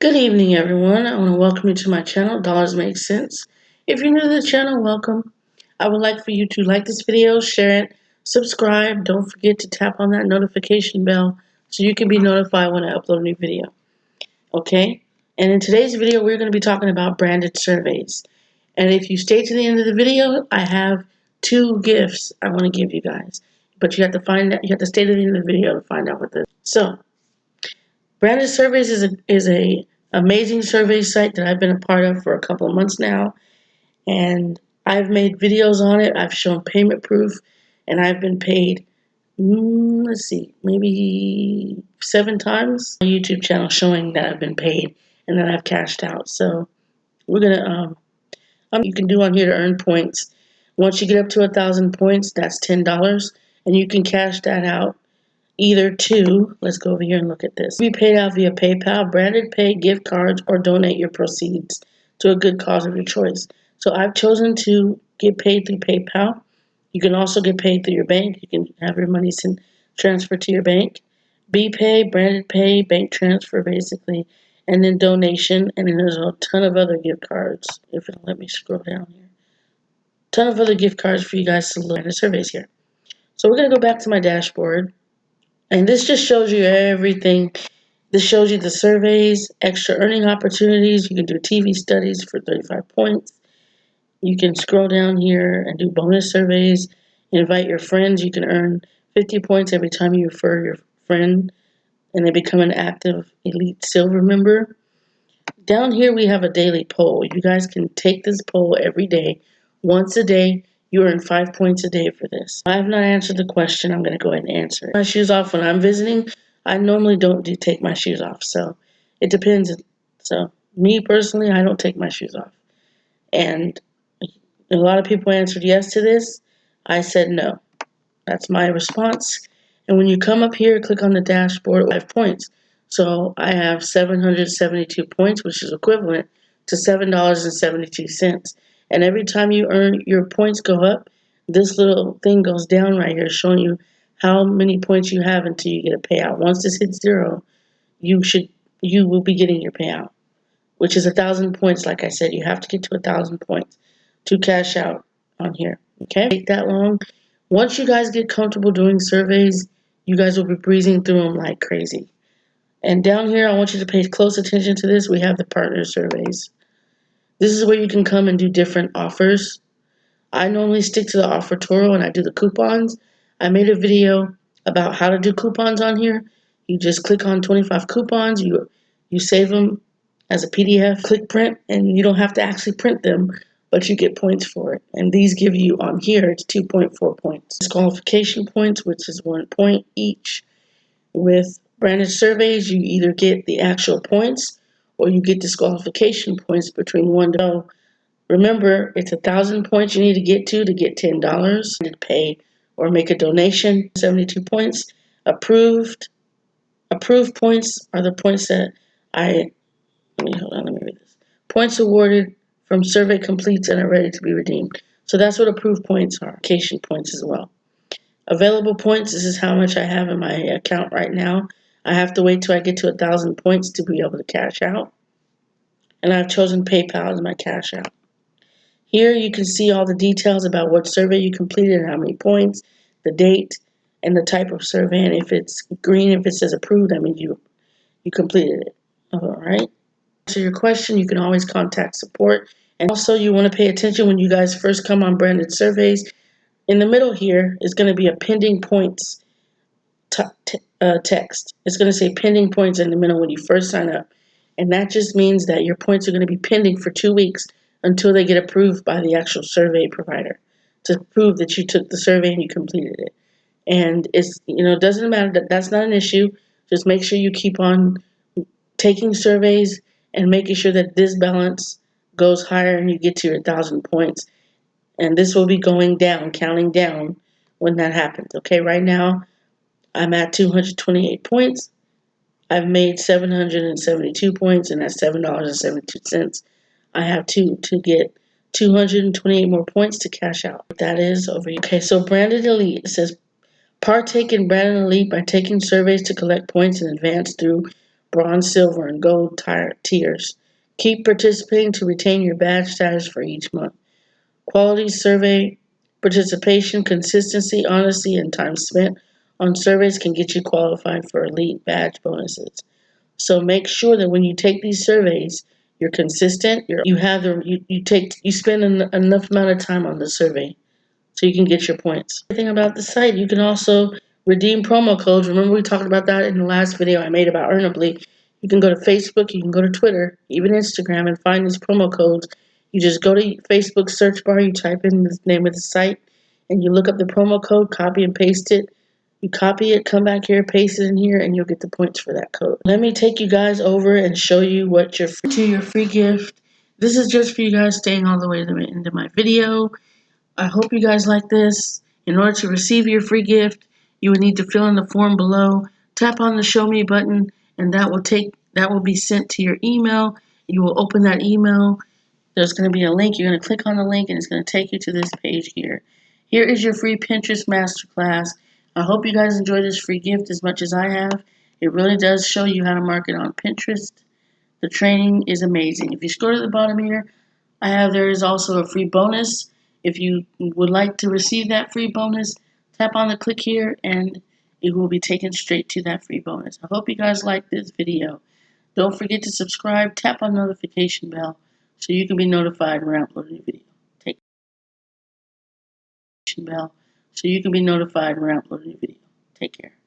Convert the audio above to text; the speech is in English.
Good evening, everyone. I want to welcome you to my channel, Dollars Make Sense. If you're new to the channel, welcome. I would like for you to like this video, share it, subscribe. Don't forget to tap on that notification bell so you can be notified when I upload a new video. Okay? And in today's video, we're going to be talking about branded surveys. And if you stay to the end of the video, I have two gifts I want to give you guys. But you have to stay to the end of the video to find out what this is. So, Branded Surveys is a amazing survey site that I've been a part of for a couple of months now, and I've made videos on it. I've shown payment proof, and I've been paid. Maybe 7 times on my YouTube channel showing that I've been paid and that I've cashed out. So we're gonna you can do on here to earn points. Once you get up to 1,000 points, that's $10, and you can cash that out. Either to, let's go over here and look at this. Be paid out via PayPal, branded pay, gift cards, or donate your proceeds to a good cause of your choice. So I've chosen to get paid through PayPal. You can also get paid through your bank. You can have your money transferred to your bank. BPay, branded pay, bank transfer basically, and then donation. And then there's a ton of other gift cards. If it'll let me scroll down here. Ton of other gift cards for you guys to look at the surveys here. So we're going to go back to my dashboard. And this just shows you everything. This shows you the surveys, extra earning opportunities. You can do TV studies for 35 points. You can scroll down here and do bonus surveys. Invite your friends. You can earn 50 points every time you refer your friend and they become an active Elite Silver member. Down here we have a daily poll. You guys can take this poll every day. Once a day, you earn 5 points a day for this. I have not answered the question. I'm going to go ahead and answer it. My shoes off when I'm visiting. I normally don't take my shoes off, so it depends. So me personally, I don't take my shoes off. And a lot of people answered yes to this. I said no. That's my response. And when you come up here, click on the dashboard, 5 points. So I have 772 points, which is equivalent to $7.72. And every time you earn, your points go up, this little thing goes down right here, showing you how many points you have until you get a payout. Once this hits 0, you will be getting your payout, which is 1,000 points. Like I said, you have to get to 1,000 points to cash out on here. Okay, take that long. Once you guys get comfortable doing surveys, you guys will be breezing through them like crazy. And down here, I want you to pay close attention to this. We have the partner surveys. This is where you can come and do different offers. I normally stick to the offertorial and I do the coupons. I made a video about how to do coupons on here. You just click on 25 coupons. You save them as a PDF, click print, and you don't have to actually print them, but you get points for it. And these give you on here, it's 2.4 points. Disqualification points, which is 1 point each. With branded surveys, you either get the actual points or you get disqualification points between 1 to 0. Remember, it's 1,000 points you need to get $10 to pay or make a donation. 72 points. Approved points are the points that let me read this. Points awarded from survey completes and are ready to be redeemed. So that's what approved points are. Vacation points as well. Available points, this is how much I have in my account right now. I have to wait till I get to 1,000 points to be able to cash out. And I've chosen PayPal as my cash out. Here you can see all the details about what survey you completed and how many points, the date, and the type of survey. And if it's green, if it says approved, that means you completed it. All right. To your question, you can always contact support. And also you want to pay attention when you guys first come on branded surveys. In the middle here is going to be a pending points text. It's going to say pending points in the middle when you first sign up. And that just means that your points are going to be pending for 2 weeks until they get approved by the actual survey provider to prove that you took the survey and you completed it. And it's, it doesn't matter, that's not an issue. Just make sure you keep on taking surveys and making sure that this balance goes higher and you get to your 1,000 points. And this will be going down, counting down when that happens. Okay, right now I'm at 228 points. I've made 772 points, and that's $7.72. I have to get 228 more points to cash out. That is over here. Okay, so Branded Elite, it says partake in Branded Elite by taking surveys to collect points in advance through bronze, silver, and gold tiers. Keep participating to retain your badge status for each month. Quality survey participation, consistency, honesty, and time spent on surveys can get you qualified for elite badge bonuses. So make sure that when you take these surveys, you're consistent. You spend enough amount of time on the survey so you can get your points. Everything about the site, you can also redeem promo codes. Remember we talked about that in the last video I made about Earnably. You can go to Facebook, you can go to Twitter, even Instagram, and find these promo codes. You just go to Facebook search bar, you type in the name of the site, and you look up the promo code, copy and paste it. You copy it, come back here, paste it in here, and you'll get the points for that code. Let me take you guys over and show you what your free gift. This is just for you guys staying all the way to the end of my video. I hope you guys like this. In order to receive your free gift, you would need to fill in the form below. Tap on the Show Me button, and that will be sent to your email. You will open that email. There's going to be a link. You're going to click on the link, and it's going to take you to this page here. Here is your free Pinterest masterclass. I hope you guys enjoy this free gift as much as I have. It really does show you how to market on Pinterest. The training is amazing. If you scroll to the bottom here, there is also a free bonus. If you would like to receive that free bonus, tap on the click here and it will be taken straight to that free bonus. I hope you guys like this video. Don't forget to subscribe, tap on the notification bell so you can be notified when I upload a new video. Take care.